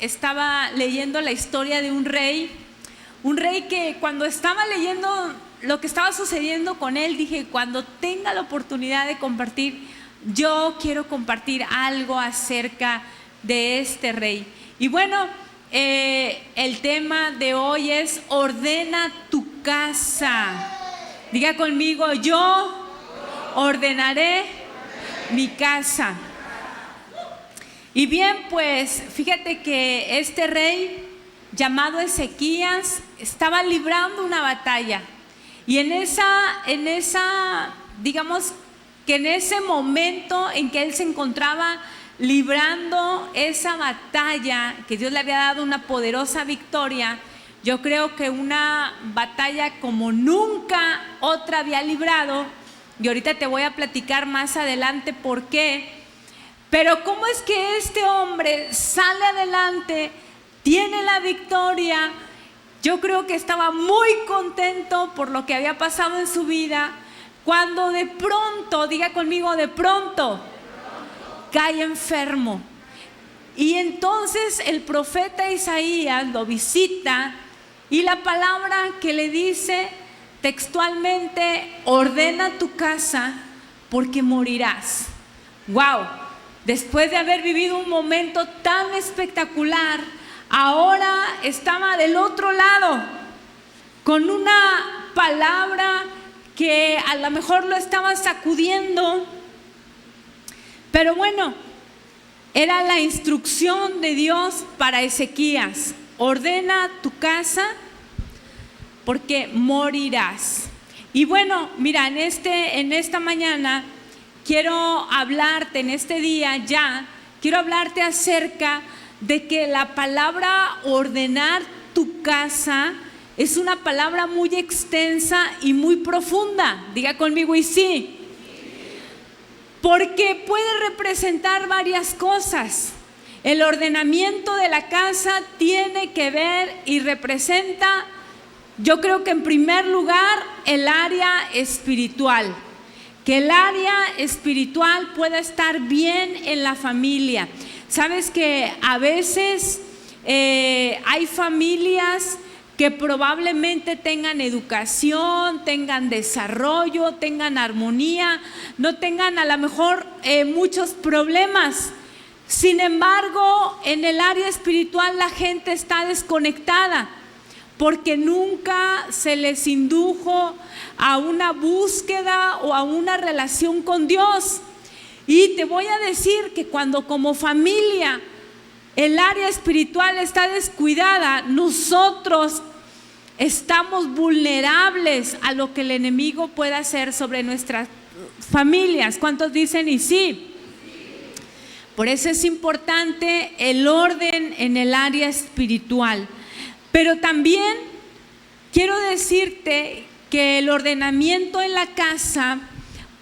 estaba leyendo la historia de un rey que cuando estaba leyendo lo que estaba sucediendo con él, dije, cuando tenga la oportunidad de compartir, yo quiero compartir algo acerca de este rey. Y bueno, el tema de hoy es ordena tu casa. Diga conmigo, yo ordenaré mi casa. Y bien, pues fíjate que este rey llamado Ezequías estaba librando una batalla. Y digamos que en ese momento en que él se encontraba librando esa batalla, que Dios le había dado una poderosa victoria, yo creo que una batalla como nunca otra había librado, y ahorita te voy a platicar más adelante por qué. Pero cómo es que este hombre sale adelante, tiene la victoria. Yo creo que estaba muy contento por lo que había pasado en su vida, cuando de pronto, diga conmigo, de pronto cae enfermo. Y entonces el profeta Isaías lo visita y la palabra que le dice textualmente, ordena tu casa porque morirás. ¡Wow! Después de haber vivido un momento tan espectacular, ahora estaba del otro lado, con una palabra que a lo mejor lo estaba sacudiendo, pero bueno, era la instrucción de Dios para Ezequías: ordena tu casa porque morirás. Y bueno, mira, en esta mañana quiero hablarte, en este día ya, quiero hablarte acerca de que la palabra ordenar tu casa es una palabra muy extensa y muy profunda. Diga conmigo, y sí. Porque puede representar varias cosas. El ordenamiento de la casa tiene que ver y representa, yo creo que en primer lugar, el área espiritual. Que el área espiritual pueda estar bien en la familia. Sabes que a veces hay familias que probablemente tengan educación, tengan desarrollo, tengan armonía, no tengan a lo mejor muchos problemas. Sin embargo, en el área espiritual la gente está desconectada porque nunca se les indujo a una búsqueda o a una relación con Dios. Y te voy a decir que cuando como familia el área espiritual está descuidada, nosotros estamos vulnerables a lo que el enemigo pueda hacer sobre nuestras familias. ¿Cuántos dicen y sí? Por eso es importante el orden en el área espiritual. Pero también quiero decirte que el ordenamiento en la casa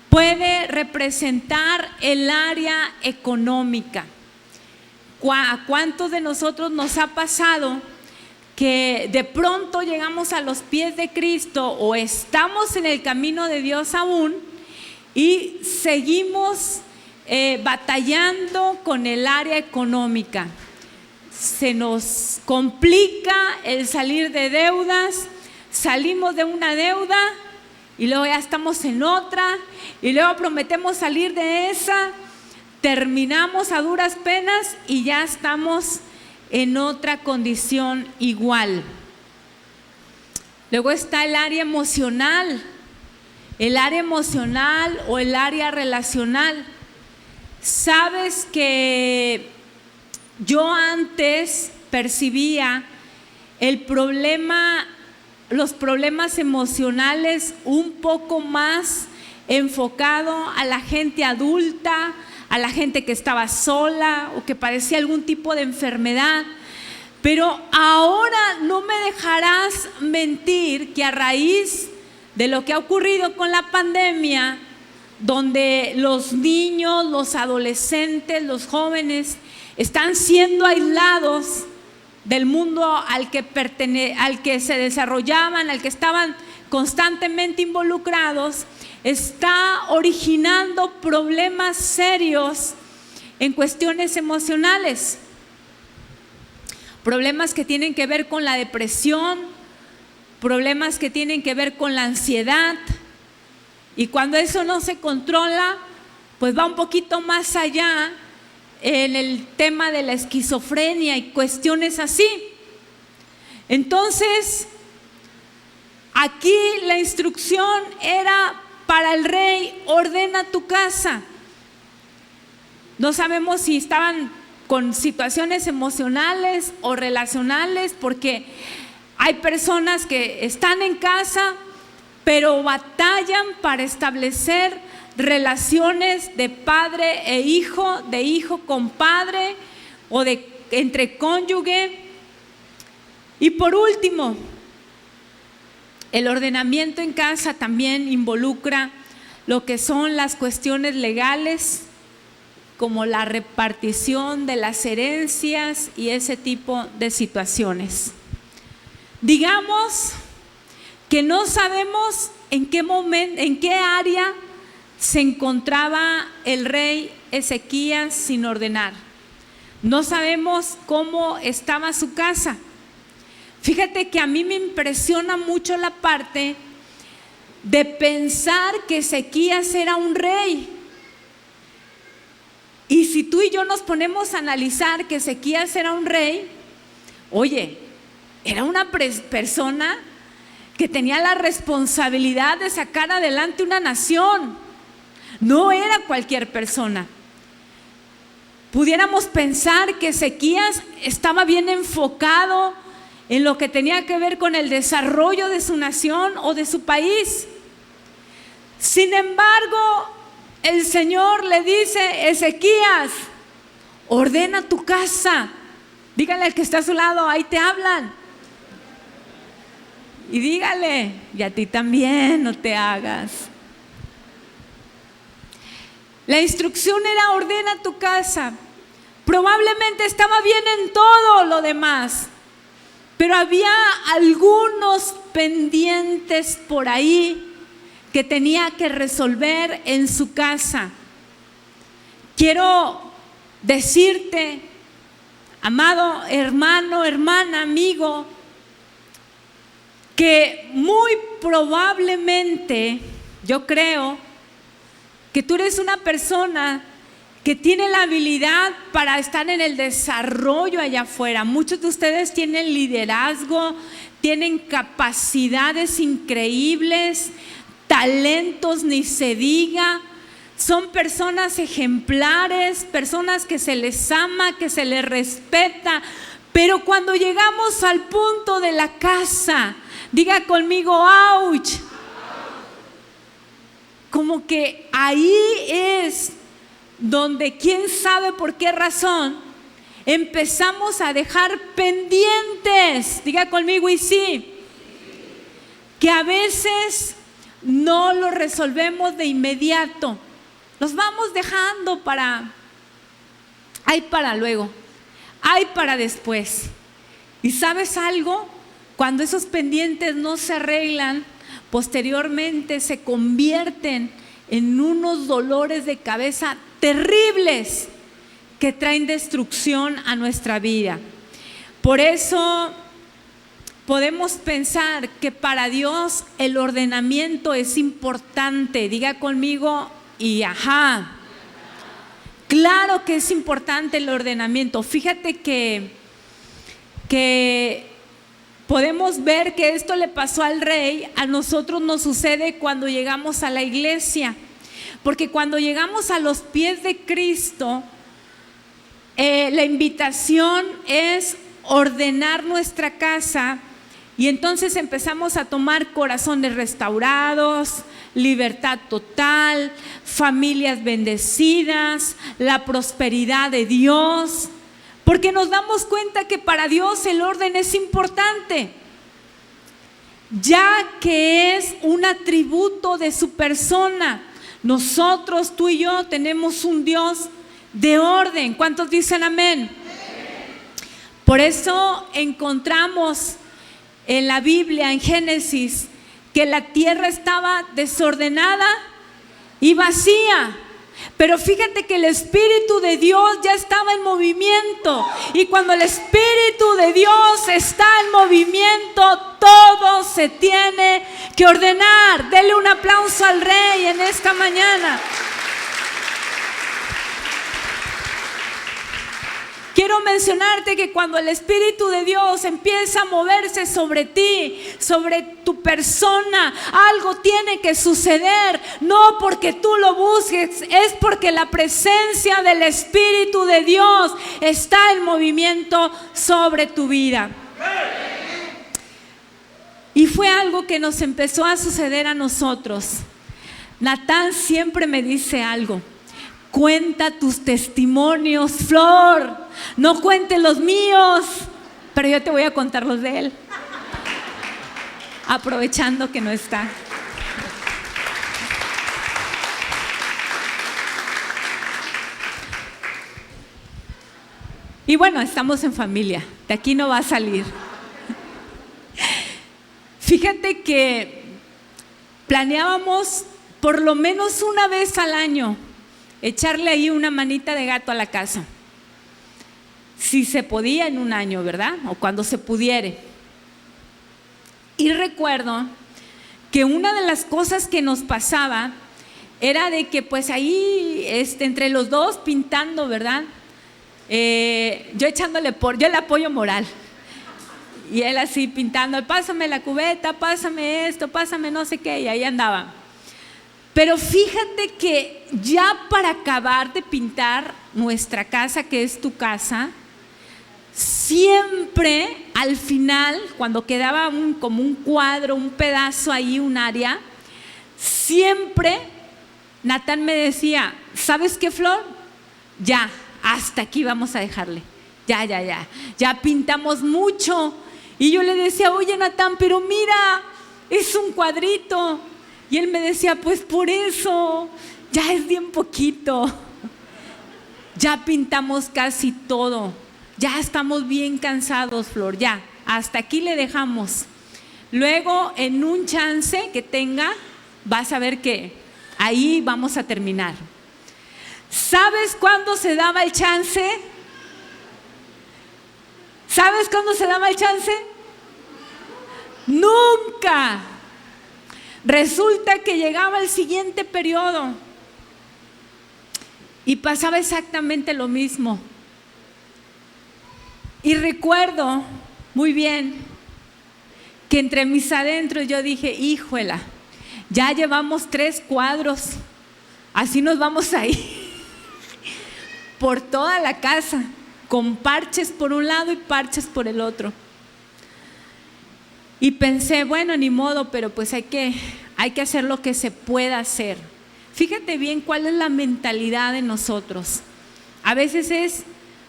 puede representar el área económica. ¿A cuántos de nosotros nos ha pasado que de pronto llegamos a los pies de Cristo o estamos en el camino de Dios aún y seguimos batallando con el área económica? Se nos complica el salir de deudas, salimos de una deuda y luego ya estamos en otra y luego prometemos salir de esa, terminamos a duras penas y ya estamos en otra condición igual. Luego está el área emocional o el área relacional. Sabes que yo antes percibía los problemas emocionales un poco más enfocado a la gente adulta, a la gente que estaba sola o que padecía algún tipo de enfermedad. Pero ahora no me dejarás mentir que a raíz de lo que ha ocurrido con la pandemia, donde los niños, los adolescentes, los jóvenes están siendo aislados del mundo al que se desarrollaban, al que estaban constantemente involucrados, está originando problemas serios en cuestiones emocionales. problemas que tienen que ver con la depresión, problemas que tienen que ver con la ansiedad. Y cuando eso no se controla, pues va un poquito más allá en el tema de la esquizofrenia y cuestiones así. Entonces, aquí la instrucción era para el rey: ordena tu casa. No sabemos si estaban con situaciones emocionales o relacionales, porque hay personas que están en casa, pero batallan para establecer relaciones de padre e hijo, de hijo con padre o de entre cónyuge. Y por último, el ordenamiento en casa también involucra lo que son las cuestiones legales, como la repartición de las herencias y ese tipo de situaciones. Digamos que no sabemos en qué momento, en qué área se encontraba el rey Ezequías sin ordenar. No sabemos cómo estaba su casa. Fíjate que a mí me impresiona mucho la parte de pensar que Ezequías era un rey. Y si tú y yo nos ponemos a analizar que Ezequías era un rey, oye, era una persona que tenía la responsabilidad de sacar adelante una nación. No era cualquier persona. Pudiéramos pensar que Ezequías estaba bien enfocado en lo que tenía que ver con el desarrollo de su nación o de su país. Sin embargo, el Señor le dice: Ezequías, ordena tu casa. Dígale al que está a su lado: ahí te hablan. Y dígale: y a ti también, no te hagas. La instrucción era: ordena tu casa. Probablemente estaba bien en todo lo demás, pero había algunos pendientes por ahí que tenía que resolver en su casa. Quiero decirte, amado hermano, hermana, amigo, que muy probablemente, yo creo que tú eres una persona que tiene la habilidad para estar en el desarrollo allá afuera. Muchos de ustedes tienen liderazgo, tienen capacidades increíbles, talentos ni se diga. Son personas ejemplares, personas que se les ama, que se les respeta. Pero cuando llegamos al punto de la casa, diga conmigo: ¡ouch! Como que ahí es donde, quién sabe por qué razón, empezamos a dejar pendientes. Diga conmigo: y sí, que a veces no lo resolvemos de inmediato, los vamos dejando para luego, para después. ¿Y sabes algo? Cuando esos pendientes no se arreglan, posteriormente se convierten en unos dolores de cabeza terribles que traen destrucción a nuestra vida. Por eso podemos pensar que para Dios el ordenamiento es importante. Diga conmigo: y ajá. Claro que es importante el ordenamiento. Fíjate que podemos ver que esto le pasó al rey, a nosotros nos sucede cuando llegamos a la iglesia. Porque cuando llegamos a los pies de Cristo, la invitación es ordenar nuestra casa, y entonces empezamos a tomar corazones restaurados, libertad total, familias bendecidas, la prosperidad de Dios, porque nos damos cuenta que para Dios el orden es importante, ya que es un atributo de su persona. Nosotros, tú y yo, tenemos un Dios de orden. ¿Cuántos dicen amén? Por eso encontramos en la Biblia, en Génesis, que la tierra estaba desordenada y vacía. Pero fíjate que el Espíritu de Dios ya estaba en movimiento. Y cuando el Espíritu de Dios está en movimiento, todo se tiene que ordenar. Dele un aplauso al Rey en esta mañana. Quiero mencionarte que cuando el Espíritu de Dios empieza a moverse sobre ti, sobre tu persona, algo tiene que suceder. No porque tú lo busques, es porque la presencia del Espíritu de Dios está en movimiento sobre tu vida. Y fue algo que nos empezó a suceder a nosotros. Natán siempre me dice algo: cuenta tus testimonios, Flor, no cuentes los míos, pero yo te voy a contar los de él, aprovechando que no está. Y bueno, estamos en familia, de aquí no va a salir. Fíjate que planeábamos por lo menos una vez al año echarle ahí una manita de gato a la casa, si se podía en un año, ¿verdad? O cuando se pudiere. Y recuerdo que una de las cosas que nos pasaba era de que pues ahí entre los dos pintando, ¿verdad? Yo el apoyo moral y él así pintando: pásame la cubeta, pásame esto, pásame no sé qué, y ahí andaba. Pero fíjate que ya para acabar de pintar nuestra casa, que es tu casa, siempre al final, cuando quedaba como un cuadro, un pedazo ahí, un área, siempre Natán me decía: ¿sabes qué, Flor? Ya, hasta aquí vamos a dejarle. Ya pintamos mucho. Y yo le decía: oye, Natán, pero mira, es un cuadrito. Y él me decía: pues por eso, ya es bien poquito. Ya pintamos casi todo. Ya estamos bien cansados, Flor, ya, hasta aquí le dejamos. Luego, en un chance que tenga, vas a ver que ahí vamos a terminar. ¿Sabes cuándo se daba el chance? ¿Sabes cuándo se daba el chance? Nunca. Resulta que llegaba el siguiente periodo y pasaba exactamente lo mismo. Y recuerdo muy bien que entre mis adentros yo dije: híjola, ya llevamos 3 cuadros, así nos vamos a ir por toda la casa, con parches por un lado y parches por el otro. Y pensé: bueno, ni modo, pero pues hay que hacer lo que se pueda hacer. Fíjate bien cuál es la mentalidad de nosotros. A veces es: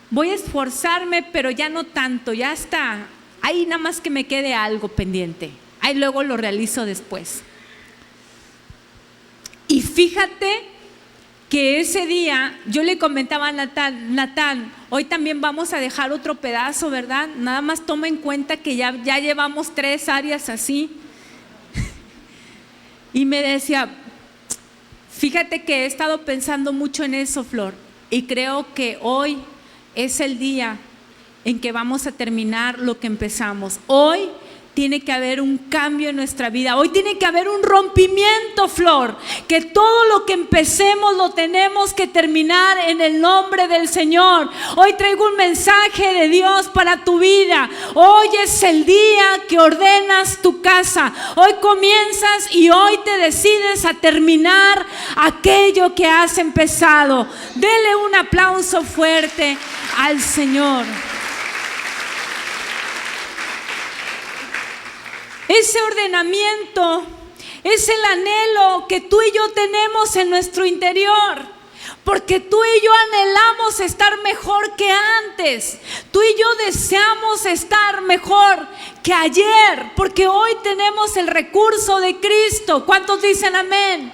voy a esforzarme, pero ya no tanto, ya está, ahí nada más que me quede algo pendiente, ahí luego lo realizo después. Y fíjate que ese día yo le comentaba a Natán: hoy también vamos a dejar otro pedazo, ¿verdad? Nada más toma en cuenta que ya llevamos 3 áreas así. Y me decía: fíjate que he estado pensando mucho en eso, Flor, y creo que hoy es el día en que vamos a terminar lo que empezamos. Hoy tiene que haber un cambio en nuestra vida. Hoy tiene que haber un rompimiento, Flor. Que todo lo que empecemos lo tenemos que terminar en el nombre del Señor. Hoy traigo un mensaje de Dios para tu vida. Hoy es el día que ordenas tu casa. Hoy comienzas y hoy te decides a terminar aquello que has empezado. Dele un aplauso fuerte al Señor. Ese ordenamiento es el anhelo que tú y yo tenemos en nuestro interior, porque tú y yo anhelamos estar mejor que antes. Tú y yo deseamos estar mejor que ayer, porque hoy tenemos el recurso de Cristo. ¿Cuántos dicen amén?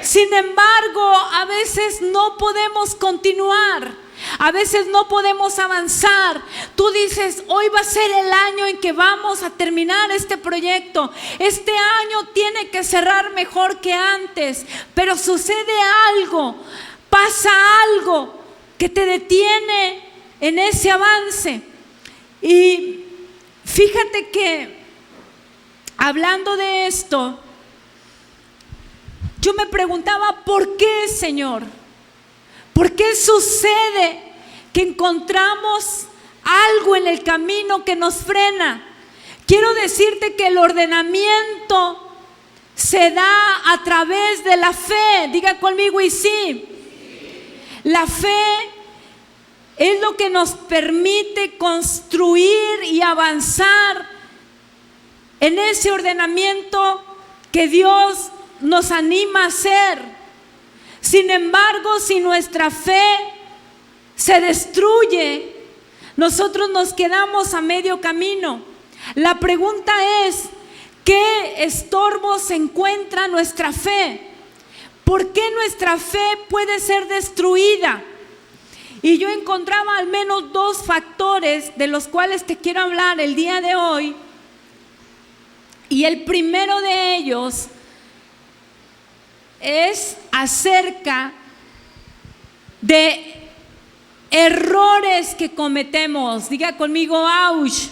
Sin embargo, a veces no podemos continuar. A veces no podemos avanzar. Tú dices: hoy va a ser el año en que vamos a terminar este proyecto. Este año tiene que cerrar mejor que antes. Pero sucede algo. pasa algo que te detiene en ese avance. Y fíjate que hablando de esto, yo me preguntaba, ¿por qué, Señor? ¿Por qué sucede que encontramos algo en el camino que nos frena? Quiero decirte que el ordenamiento se da a través de la fe. Diga conmigo y sí. La fe es lo que nos permite construir y avanzar en ese ordenamiento que Dios nos anima a hacer. Sin embargo, si nuestra fe se destruye, nosotros nos quedamos a medio camino. La pregunta es, ¿qué estorbos encuentra nuestra fe? ¿Por qué nuestra fe puede ser destruida? Y yo encontraba al menos 2 factores de los cuales te quiero hablar el día de hoy. Y el primero de ellos es acerca de errores que cometemos. Diga conmigo, ¡auch!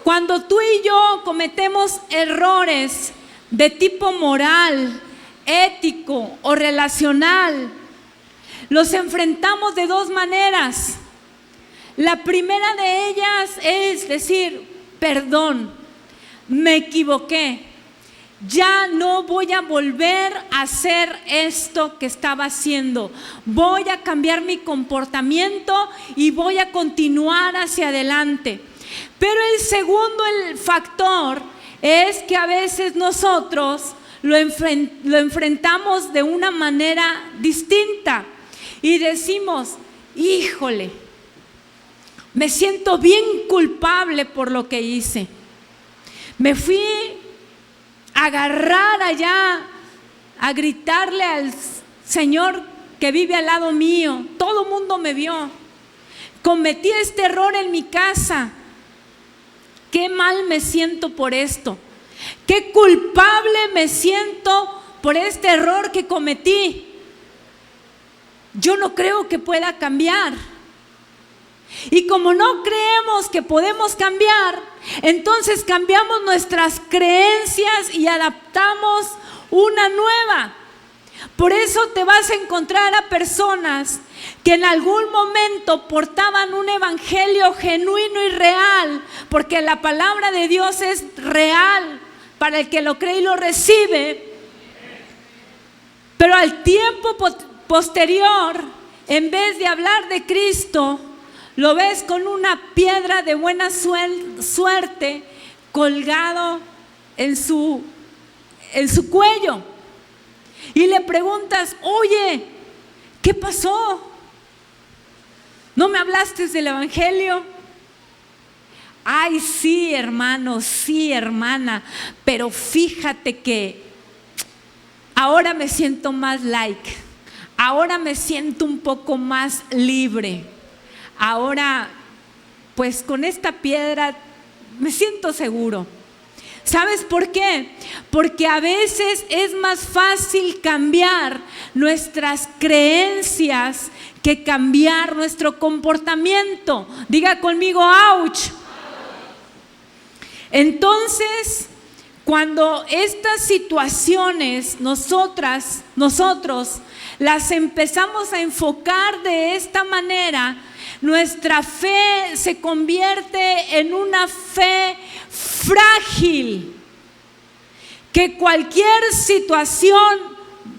Cuando tú y yo cometemos errores de tipo moral, ético o relacional, los enfrentamos de 2 maneras. La primera de ellas es decir, perdón, me equivoqué, ya no voy a volver a hacer esto que estaba haciendo, voy a cambiar mi comportamiento y voy a continuar hacia adelante. Pero el segundo factor es que a veces nosotros lo enfrentamos de una manera distinta y decimos, híjole, me siento bien culpable por lo que hice. Me fui a agarrar allá, a gritarle al Señor que vive al lado mío. Todo el mundo me vio. Cometí este error en mi casa. Qué mal me siento por esto. Qué culpable me siento por este error que cometí. Yo no creo que pueda cambiar. Y como no creemos que podemos cambiar, entonces cambiamos nuestras creencias y adaptamos una nueva. Por eso te vas a encontrar a personas que en algún momento portaban un evangelio genuino y real, porque la palabra de Dios es real para el que lo cree y lo recibe. Pero al tiempo posterior, en vez de hablar de Cristo, lo ves con una piedra de buena suerte colgado en su cuello. Y le preguntas, oye, ¿qué pasó? ¿No me hablaste del evangelio? Ay, sí, hermano, sí, hermana, pero fíjate que ahora me siento más like, ahora me siento un poco más libre. Ahora, pues con esta piedra me siento seguro. ¿Sabes por qué? Porque a veces es más fácil cambiar nuestras creencias que cambiar nuestro comportamiento. Diga conmigo, ¡ouch! Entonces, cuando estas situaciones nosotros las empezamos a enfocar de esta manera, nuestra fe se convierte en una fe frágil, que cualquier situación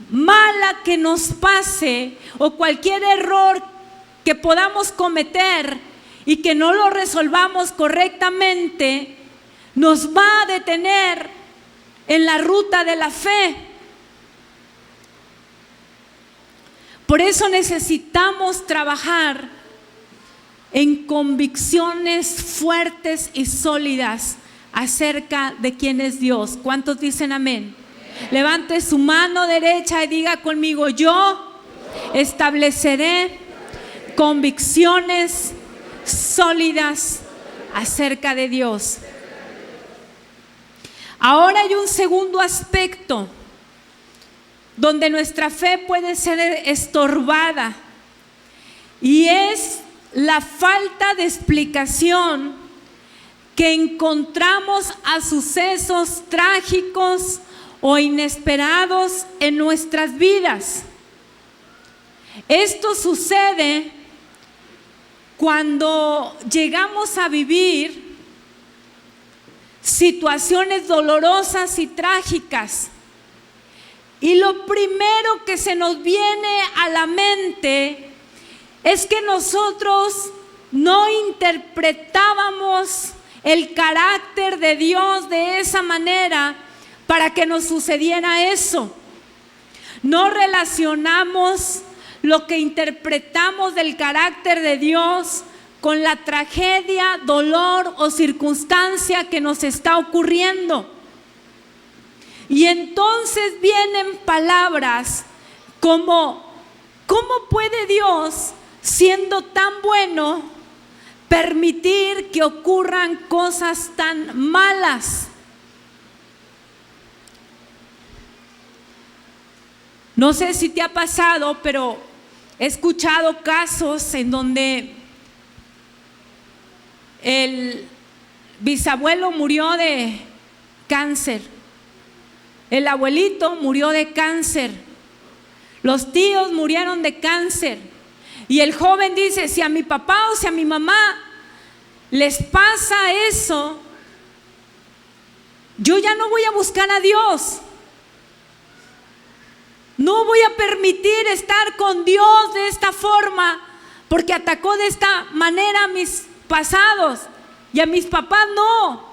mala que nos pase o cualquier error que podamos cometer y que no lo resolvamos correctamente, nos va a detener en la ruta de la fe. Por eso necesitamos trabajar en convicciones fuertes y sólidas acerca de quién es Dios. ¿Cuántos dicen amén? Levante su mano derecha y diga conmigo, yo estableceré convicciones sólidas acerca de Dios. Ahora hay un segundo aspecto donde nuestra fe puede ser estorbada, y es la falta de explicación que encontramos a sucesos trágicos o inesperados en nuestras vidas. Esto sucede cuando llegamos a vivir situaciones dolorosas y trágicas, y lo primero que se nos viene a la mente es que nosotros no interpretábamos el carácter de Dios de esa manera para que nos sucediera eso. No relacionamos lo que interpretamos del carácter de Dios con la tragedia, dolor o circunstancia que nos está ocurriendo. Y entonces vienen palabras como: ¿cómo puede Dios, siendo tan bueno, permitir que ocurran cosas tan malas? No sé si te ha pasado, pero he escuchado casos en donde el bisabuelo murió de cáncer, el abuelito murió de cáncer, los tíos murieron de cáncer, y el joven dice: si a mi papá o si a mi mamá les pasa eso, yo ya no voy a buscar a Dios. No voy a permitir estar con Dios de esta forma, porque atacó de esta manera a mis pasados y a mis papás no.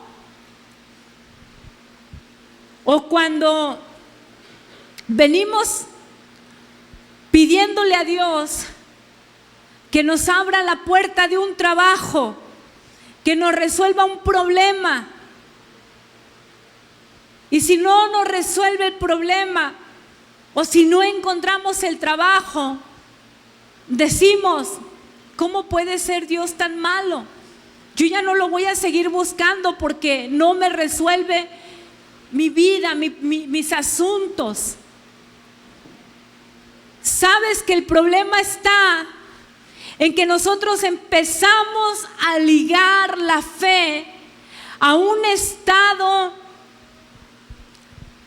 O cuando venimos pidiéndole a Dios que nos abra la puerta de un trabajo, que nos resuelva un problema, y si no nos resuelve el problema, o si no encontramos el trabajo, decimos: ¿cómo puede ser Dios tan malo? Yo ya no lo voy a seguir buscando porque no me resuelve mi vida, mis asuntos. ¿Sabes que el problema está en que nosotros empezamos a ligar la fe a un estado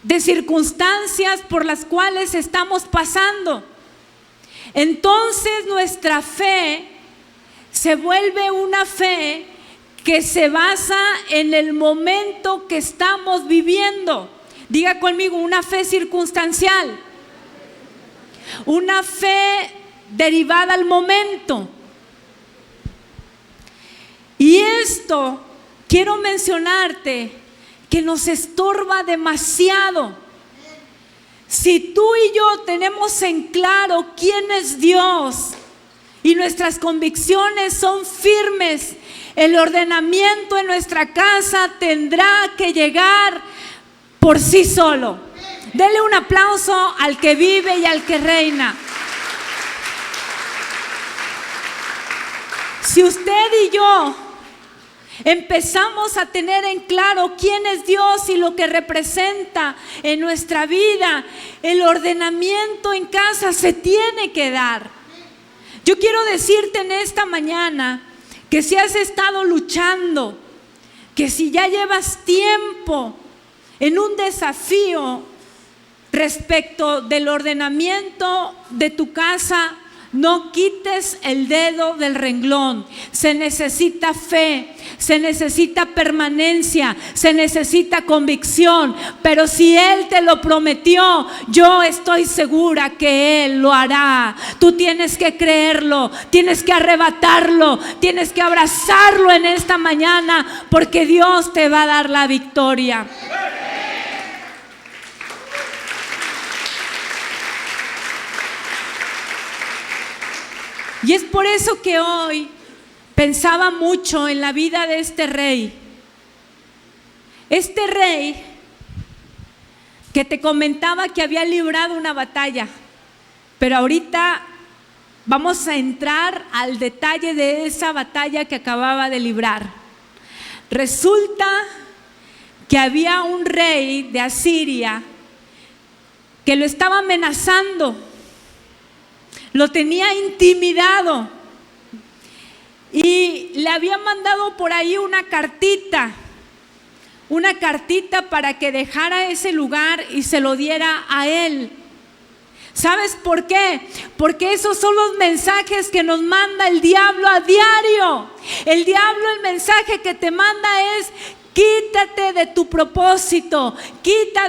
de circunstancias por las cuales estamos pasando? Entonces nuestra fe se vuelve una fe que se basa en el momento que estamos viviendo. Diga conmigo: una fe circunstancial, una fe derivada al momento. Y esto quiero mencionarte que nos estorba demasiado. Si tú y yo tenemos en claro quién es Dios y nuestras convicciones son firmes, el ordenamiento en nuestra casa tendrá que llegar por sí solo. Dele un aplauso al que vive y al que reina. Si usted y yo empezamos a tener en claro quién es Dios y lo que representa en nuestra vida, el ordenamiento en casa se tiene que dar. Yo quiero decirte en esta mañana que si has estado luchando, que si ya llevas tiempo en un desafío respecto del ordenamiento de tu casa, no quites el dedo del renglón. Se necesita fe, se necesita permanencia, se necesita convicción, pero si Él te lo prometió, yo estoy segura que Él lo hará. Tú tienes que creerlo, tienes que arrebatarlo, tienes que abrazarlo en esta mañana, porque Dios te va a dar la victoria. Y es por eso que hoy pensaba mucho en la vida de este rey. Este rey que te comentaba que había librado una batalla, pero ahorita vamos a entrar al detalle de esa batalla que acababa de librar. Resulta que había un rey de Asiria que lo estaba amenazando, lo tenía intimidado y le había mandado por ahí una cartita para que dejara ese lugar y se lo diera a él. ¿Sabes por qué? Porque esos son los mensajes que nos manda el diablo a diario. El mensaje que te manda es: quítate de tu propósito, quita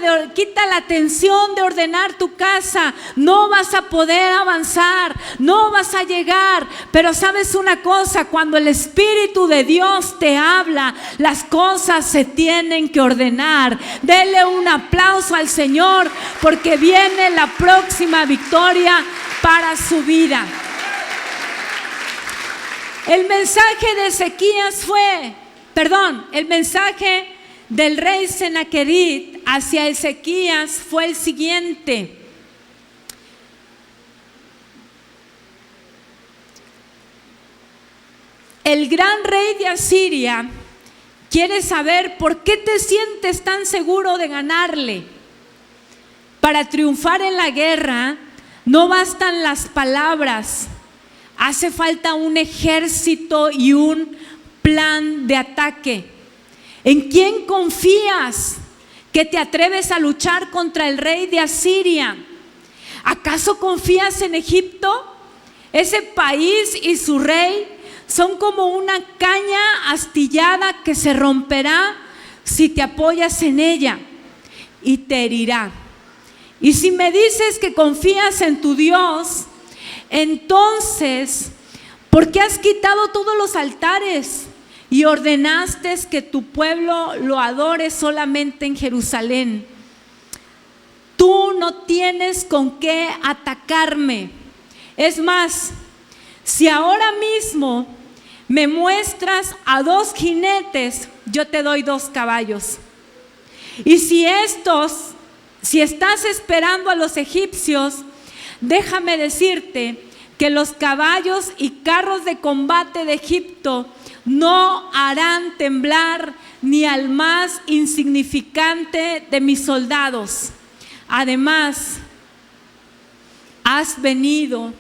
la atención de ordenar tu casa. No vas a poder avanzar, no vas a llegar. Pero sabes una cosa, cuando el Espíritu de Dios te habla, las cosas se tienen que ordenar. Dele un aplauso al Señor, porque viene la próxima victoria para su vida. El mensaje de Ezequías el mensaje del rey Sennacherib hacia Ezequías fue el siguiente: el gran rey de Asiria quiere saber por qué te sientes tan seguro de ganarle. Para triunfar en la guerra no bastan las palabras, hace falta un ejército y un plan de ataque. ¿En quién confías que te atreves a luchar contra el rey de Asiria? ¿Acaso confías en Egipto? Ese país y su rey son como una caña astillada que se romperá si te apoyas en ella y te herirá. Y si me dices que confías en tu Dios, entonces, ¿por qué has quitado todos los altares y ordenaste que tu pueblo lo adore solamente en Jerusalén? Tú no tienes con qué atacarme. Es más, si ahora mismo me muestras a 2 jinetes, yo te doy 2 caballos. Y si estás esperando a los egipcios, déjame decirte que los caballos y carros de combate de Egipto no harán temblar ni al más insignificante de mis soldados. Además, has venido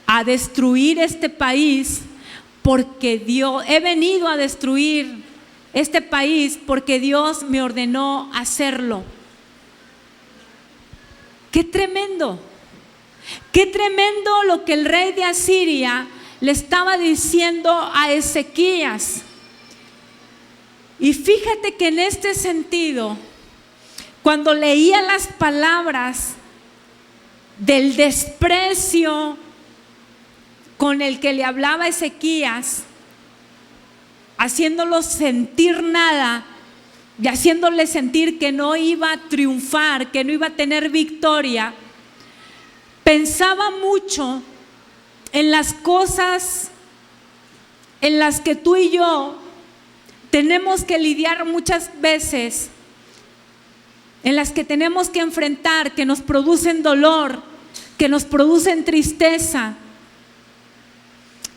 a destruir este país he venido a destruir este país porque Dios me ordenó hacerlo. ¡Qué tremendo! ¡Qué tremendo lo que el rey de Asiria le estaba diciendo a Ezequías! Y fíjate que en este sentido, cuando leía las palabras del desprecio con el que le hablaba Ezequías, haciéndolo sentir nada y haciéndole sentir que no iba a triunfar, que no iba a tener victoria, pensaba mucho en las cosas en las que tú y yo tenemos que lidiar muchas veces, en las que tenemos que enfrentar, que nos producen dolor, que nos producen tristeza,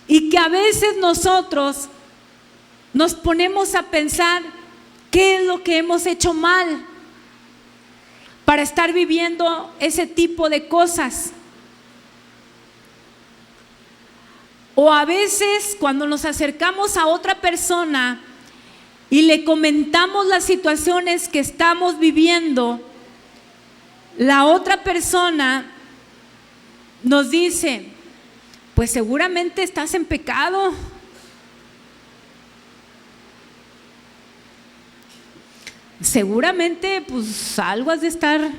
y que a veces nosotros nos ponemos a pensar qué es lo que hemos hecho mal para estar viviendo ese tipo de cosas. O a veces cuando nos acercamos a otra persona y le comentamos las situaciones que estamos viviendo, la otra persona nos dice: pues seguramente estás en pecado. Seguramente pues algo has de estar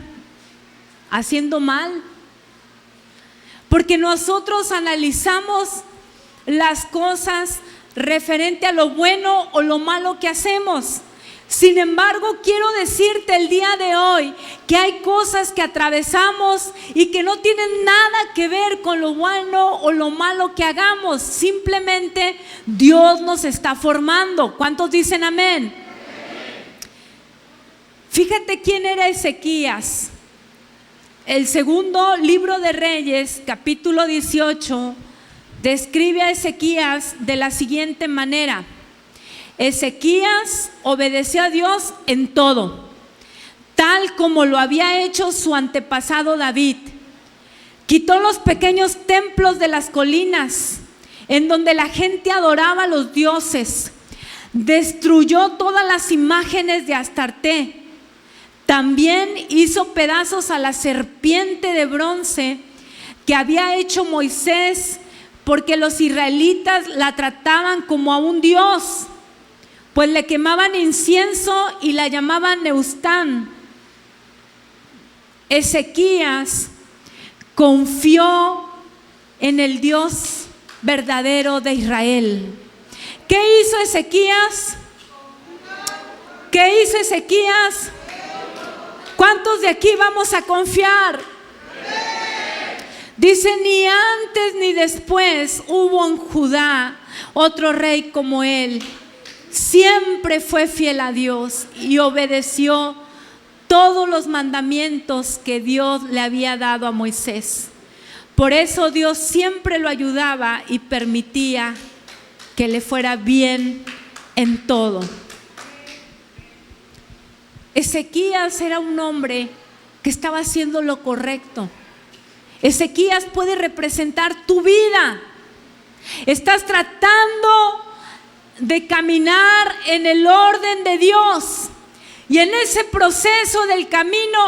haciendo mal. Porque nosotros analizamos las cosas referente a lo bueno o lo malo que hacemos. Sin embargo, quiero decirte el día de hoy que hay cosas que atravesamos y que no tienen nada que ver con lo bueno o lo malo que hagamos. Simplemente Dios nos está formando. ¿Cuántos dicen amén? Fíjate quién era Ezequías. El segundo libro de Reyes, capítulo 18, describe a Ezequías de la siguiente manera: Ezequías obedeció a Dios en todo, tal tal como lo había hecho su antepasado David. Quitó los pequeños templos de las colinas, en donde la gente adoraba a los dioses. Destruyó todas las imágenes de Astarté. También hizo pedazos a la serpiente de bronce que había hecho Moisés, porque los israelitas la trataban como a un dios, pues le quemaban incienso y la llamaban Neustán. Ezequías confió en el Dios verdadero de Israel. ¿Qué hizo Ezequías? ¿Qué hizo Ezequías? ¿Cuántos de aquí vamos a confiar? Dice, ni antes ni después hubo en Judá otro rey como él. Siempre fue fiel a Dios y obedeció todos los mandamientos que Dios le había dado a Moisés. Por eso Dios siempre lo ayudaba y permitía que le fuera bien en todo. Ezequías era un hombre que estaba haciendo lo correcto. Ezequías puede representar tu vida. Estás tratando de caminar en el orden de Dios, y en ese proceso del camino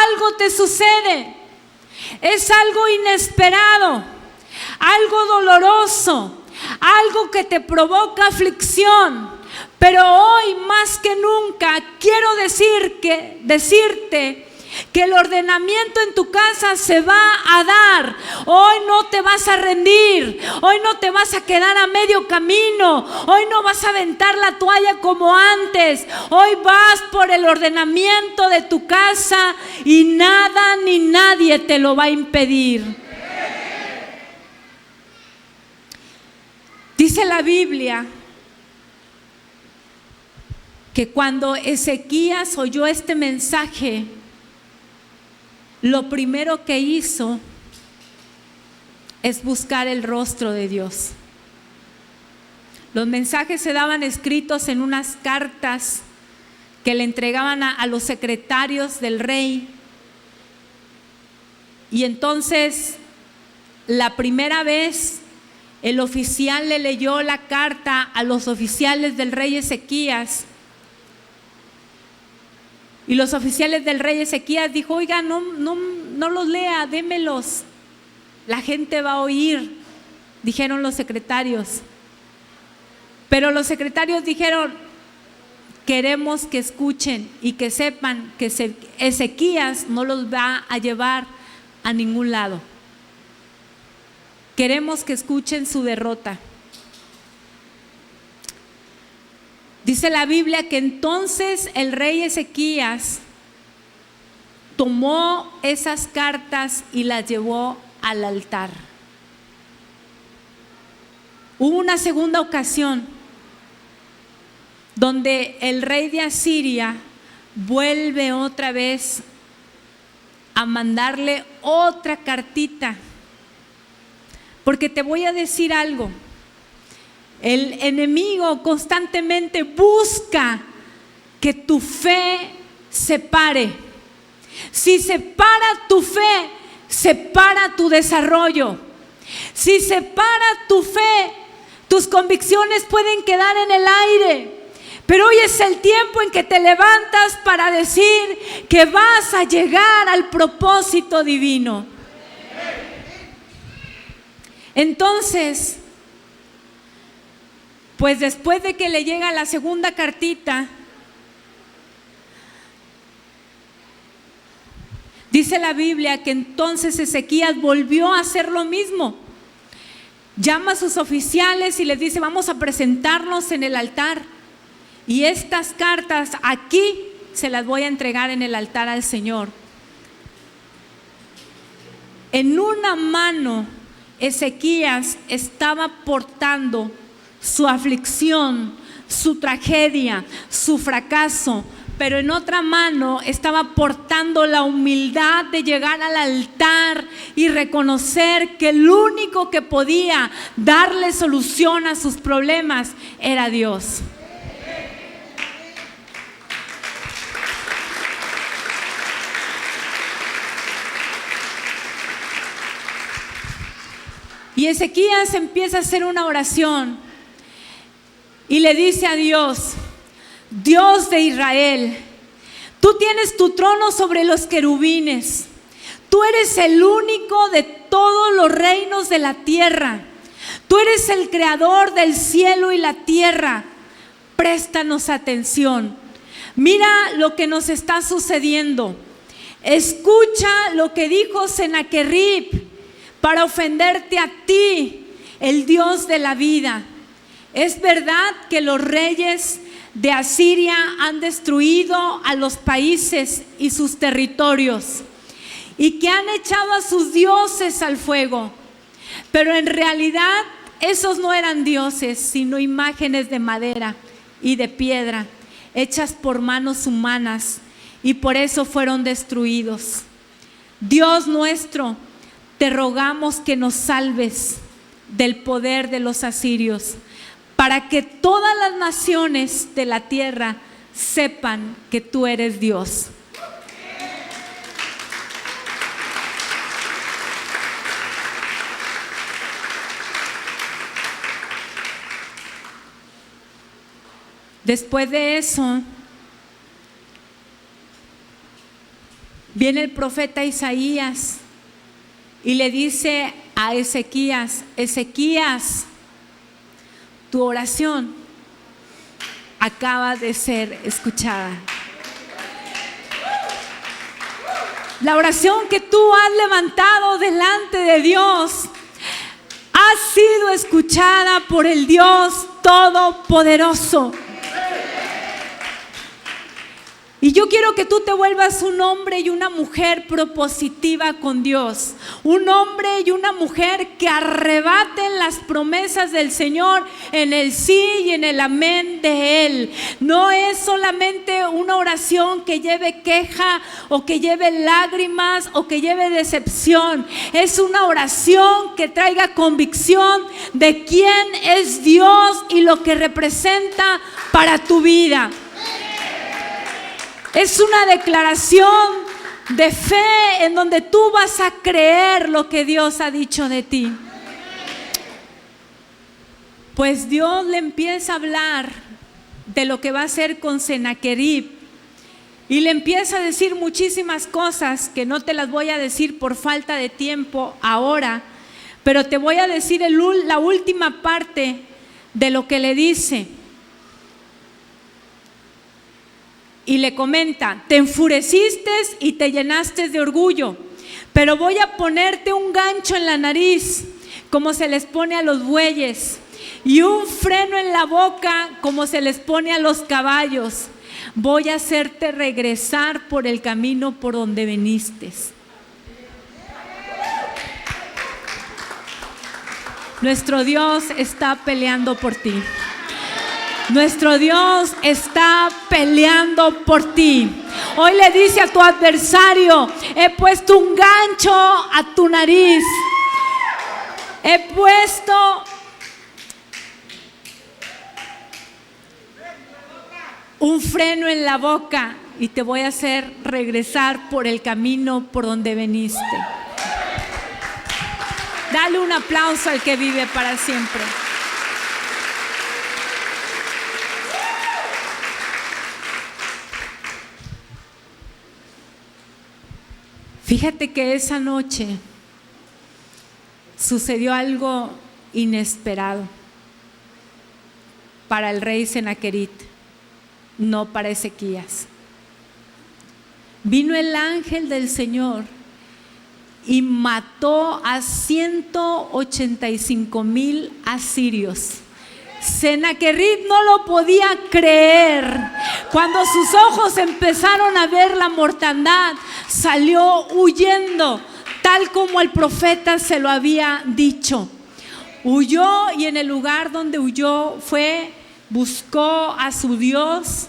algo te sucede. Es algo inesperado, algo doloroso, algo que te provoca aflicción. Pero hoy más que nunca quiero decirte que el ordenamiento en tu casa se va a dar. Hoy no te vas a rendir, hoy no te vas a quedar a medio camino, hoy no vas a aventar la toalla como antes. Hoy vas por el ordenamiento de tu casa y nada ni nadie te lo va a impedir. Dice la Biblia que cuando Ezequías oyó este mensaje, lo primero que hizo es buscar el rostro de Dios. Los mensajes se daban escritos en unas cartas que le entregaban a los secretarios del rey. Y entonces, la primera vez, el oficial le leyó la carta a los oficiales del rey Ezequías. Y los oficiales del rey Ezequías dijo, oiga, no los lea, démelos. La gente va a oír, dijeron los secretarios. Pero los secretarios dijeron, queremos que escuchen y que sepan que Ezequías no los va a llevar a ningún lado. Queremos que escuchen su derrota. Dice la Biblia que entonces el rey Ezequías tomó esas cartas y las llevó al altar. Hubo una segunda ocasión donde el rey de Asiria vuelve otra vez a mandarle otra cartita. Porque te voy a decir algo. El enemigo constantemente busca que tu fe se pare. Si se para tu fe, se para tu desarrollo. Si se para tu fe, tus convicciones pueden quedar en el aire. Pero hoy es el tiempo en que te levantas para decir que vas a llegar al propósito divino. Entonces, pues después de que le llega la segunda cartita, dice la Biblia que entonces Ezequías volvió a hacer lo mismo. Llama a sus oficiales y les dice, vamos a presentarnos en el altar. Y estas cartas aquí se las voy a entregar en el altar al Señor. En una mano Ezequías estaba portando su aflicción, su tragedia, su fracaso, pero en otra mano estaba portando la humildad de llegar al altar y reconocer que el único que podía darle solución a sus problemas era Dios. Y Ezequías empieza a hacer una oración y le dice a Dios: Dios de Israel, tú tienes tu trono sobre los querubines. Tú eres el único de todos los reinos de la tierra. Tú eres el creador del cielo y la tierra. Préstanos atención. Mira lo que nos está sucediendo. Escucha lo que dijo Sennacherib para ofenderte a ti, el Dios de la vida. Es verdad que los reyes de Asiria han destruido a los países y sus territorios, y que han echado a sus dioses al fuego, pero en realidad esos no eran dioses, sino imágenes de madera y de piedra, hechas por manos humanas, y por eso fueron destruidos. Dios nuestro, te rogamos que nos salves del poder de los asirios, para que todas las naciones de la tierra sepan que tú eres Dios. Después de eso, viene el profeta Isaías y le dice a Ezequías: Ezequías, tu oración acaba de ser escuchada. La oración que tú has levantado delante de Dios ha sido escuchada por el Dios Todopoderoso. Y yo quiero que tú te vuelvas un hombre y una mujer propositiva con Dios. Un hombre y una mujer que arrebaten las promesas del Señor en el sí y en el amén de Él. No es solamente una oración que lleve queja o que lleve lágrimas o que lleve decepción. Es una oración que traiga convicción de quién es Dios y lo que representa para tu vida. Es una declaración de fe en donde tú vas a creer lo que Dios ha dicho de ti. Pues Dios le empieza a hablar de lo que va a hacer con Sennacherib y le empieza a decir muchísimas cosas que no te las voy a decir por falta de tiempo ahora, pero te voy a decir la última parte de lo que le dice. Y le comenta: te enfureciste y te llenaste de orgullo, pero voy a ponerte un gancho en la nariz, como se les pone a los bueyes, y un freno en la boca, como se les pone a los caballos. Voy a hacerte regresar por el camino por donde viniste. Nuestro Dios está peleando por ti. Nuestro Dios está peleando por ti. Hoy le dice a tu adversario: he puesto un gancho a tu nariz. He puesto un freno en la boca y te voy a hacer regresar por el camino por donde veniste. Dale un aplauso al que vive para siempre. Fíjate que esa noche sucedió algo inesperado para el rey Sennacherib, no para Ezequías. Vino el ángel del Señor y mató a 185,000 asirios. Sennacherib no lo podía creer. Cuando sus ojos empezaron a ver la mortandad, salió huyendo, tal como el profeta se lo había dicho. Huyó, y en el lugar donde huyó buscó a su Dios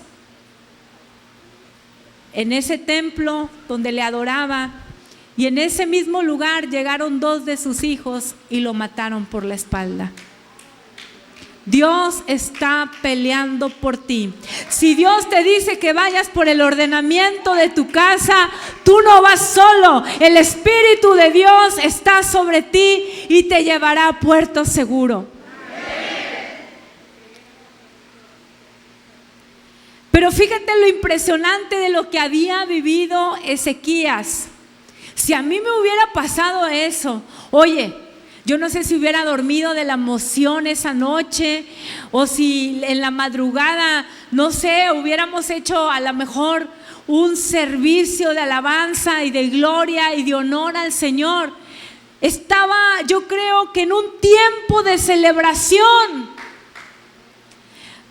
en ese templo donde le adoraba, y en ese mismo lugar llegaron 2 de sus hijos y lo mataron por la espalda. Dios está peleando por ti. Si Dios te dice que vayas por el ordenamiento de tu casa, tú no vas solo. El Espíritu de Dios está sobre ti y te llevará a puerto seguro. Pero fíjate lo impresionante de lo que había vivido Ezequías. Si a mí me hubiera pasado eso, oye, yo no sé si hubiera dormido de la emoción esa noche, o si en la madrugada, no sé, hubiéramos hecho a lo mejor un servicio de alabanza y de gloria y de honor al Señor. Estaba, yo creo que en un tiempo de celebración.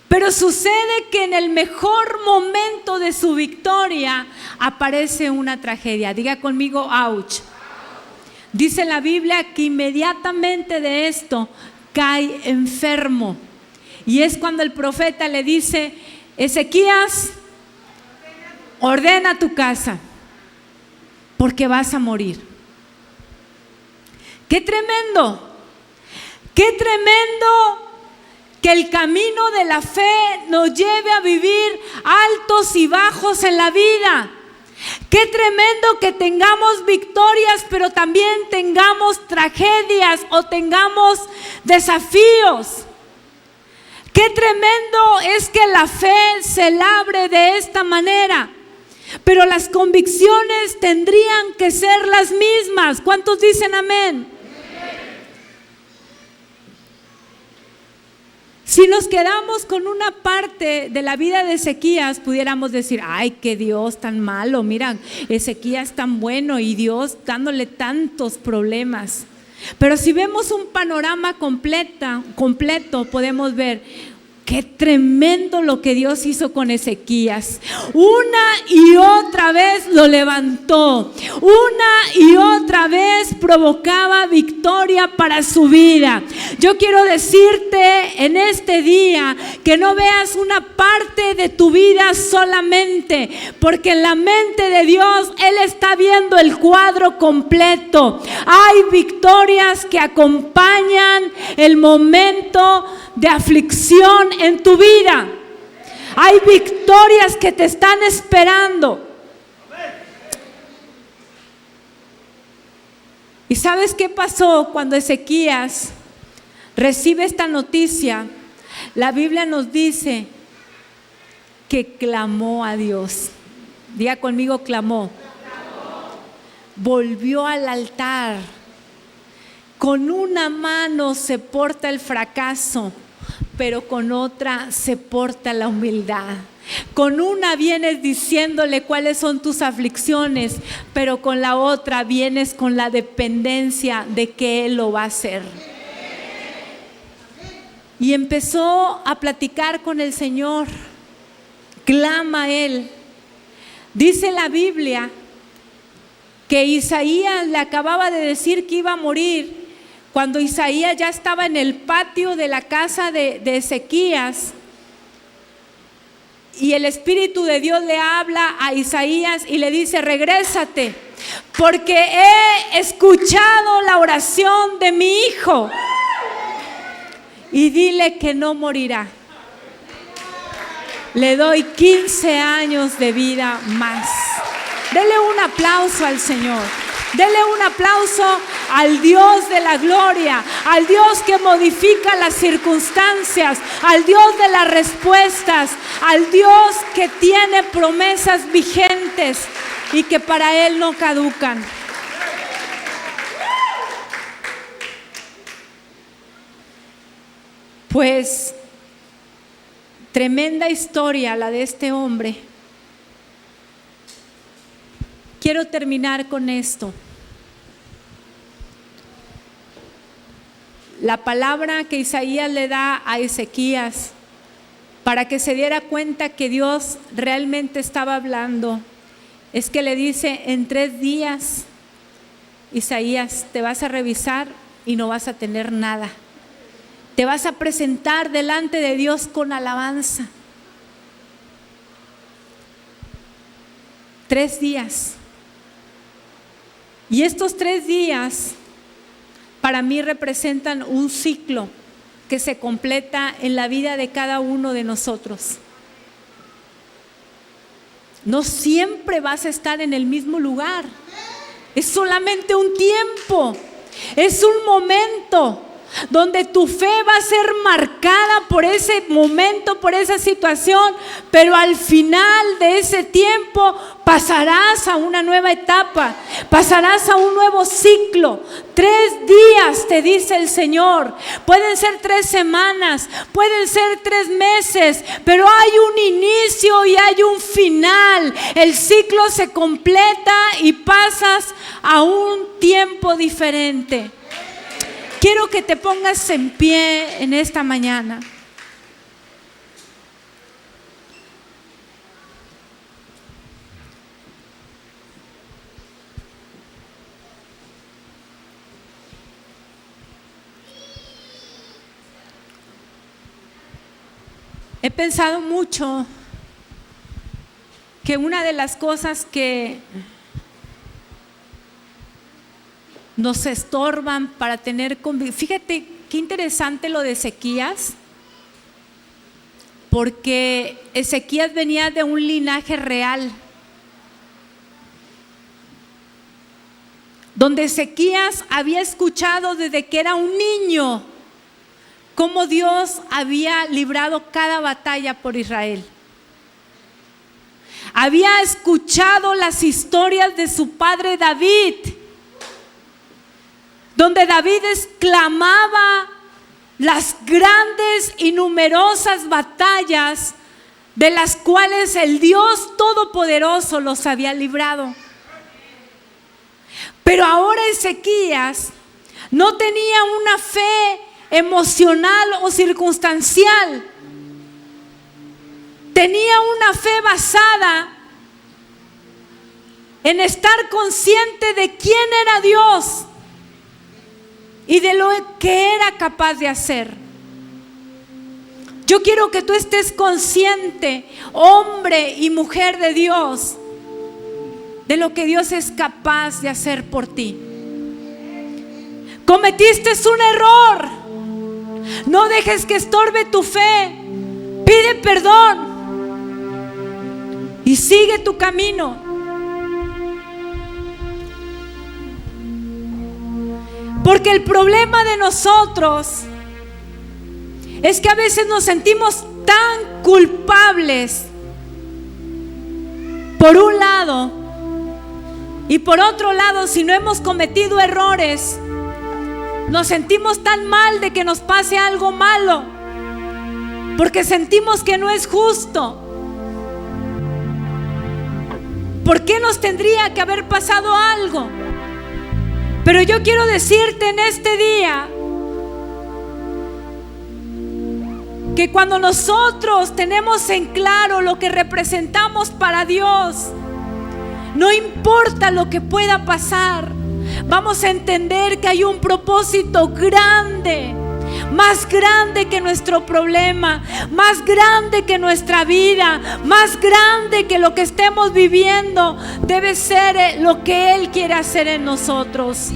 Pero sucede que en el mejor momento de su victoria aparece una tragedia. Diga conmigo, ouch. Dice la Biblia que inmediatamente de esto cae enfermo. Y es cuando el profeta le dice: Ezequías, ordena tu casa, porque vas a morir. ¡Qué tremendo! ¡Qué tremendo! Que el camino de la fe nos lleve a vivir altos y bajos en la vida. Qué tremendo que tengamos victorias, pero también tengamos tragedias o tengamos desafíos. Qué tremendo es que la fe se labre de esta manera. Pero las convicciones tendrían que ser las mismas. ¿Cuántos dicen amén? Si nos quedamos con una parte de la vida de Ezequías, pudiéramos decir: ay, qué Dios tan malo, mira, Ezequías tan bueno y Dios dándole tantos problemas. Pero si vemos un panorama completo, podemos ver qué tremendo lo que Dios hizo con Ezequías. Una y otra vez lo levantó. Una y otra vez provocaba victoria para su vida. Yo quiero decirte en este día que no veas una parte de tu vida solamente, porque en la mente de Dios Él está viendo el cuadro completo. Hay victorias que acompañan el momento de aflicción en tu vida. Hay victorias que te están esperando. ¿Y sabes qué pasó cuando Ezequías recibe esta noticia? La Biblia nos dice que clamó a Dios. Diga conmigo, clamó. Volvió al altar. Con una mano se porta el fracaso, pero con otra se porta la humildad. Con una vienes diciéndole cuáles son tus aflicciones, pero con la otra vienes con la dependencia de que Él lo va a hacer. Y empezó a platicar con el Señor. Clama a Él. Dice la Biblia que Isaías le acababa de decir que iba a morir. Cuando Isaías ya estaba en el patio de la casa de Ezequías, y el Espíritu de Dios le habla a Isaías y le dice: regrésate, porque he escuchado la oración de mi hijo, y dile que no morirá. Le doy 15 años de vida más. Dele un aplauso al Señor. Dele un aplauso al Dios de la gloria, al Dios que modifica las circunstancias, al Dios de las respuestas, al Dios que tiene promesas vigentes y que para Él no caducan. Pues tremenda historia la de este hombre. Quiero terminar con esto. La palabra que Isaías le da a Ezequías para que se diera cuenta que Dios realmente estaba hablando es que le dice: en 3 días, Isaías, te vas a revisar y no vas a tener nada. Te vas a presentar delante de Dios con alabanza. 3 días. Y estos 3 días para mí representan un ciclo que se completa en la vida de cada uno de nosotros. No siempre vas a estar en el mismo lugar. Es solamente un tiempo, es un momento donde tu fe va a ser marcada por ese momento, por esa situación, pero al final de ese tiempo pasarás a una nueva etapa, pasarás a un nuevo ciclo. 3 días, te dice el Señor. Pueden ser 3 semanas, pueden ser 3 meses, pero hay un inicio y hay un final. El ciclo se completa y pasas a un tiempo diferente. Quiero que te pongas en pie en esta mañana. He pensado mucho que una de las cosas que nos estorban para tener convicción. Fíjate qué interesante lo de Ezequías, porque Ezequías venía de un linaje real, donde Ezequías había escuchado desde que era un niño cómo Dios había librado cada batalla por Israel. Había escuchado las historias de su padre David, donde David exclamaba las grandes y numerosas batallas de las cuales el Dios Todopoderoso los había librado. Pero ahora Ezequías no tenía una fe emocional o circunstancial, tenía una fe basada en estar consciente de quién era Dios y de lo que era capaz de hacer. Yo quiero que tú estés consciente, hombre y mujer de Dios, de lo que Dios es capaz de hacer por ti. Cometiste un error, no dejes que estorbe tu fe. Pide perdón y sigue tu camino. Porque el problema de nosotros es que a veces nos sentimos tan culpables por un lado, y por otro lado, si no hemos cometido errores, nos sentimos tan mal de que nos pase algo malo, porque sentimos que no es justo. ¿Por qué nos tendría que haber pasado algo? Pero yo quiero decirte en este día que cuando nosotros tenemos en claro lo que representamos para Dios, no importa lo que pueda pasar, vamos a entender que hay un propósito grande, más grande que nuestro problema, más grande que nuestra vida, más grande que lo que estemos viviendo. Debe ser lo que Él quiere hacer en nosotros.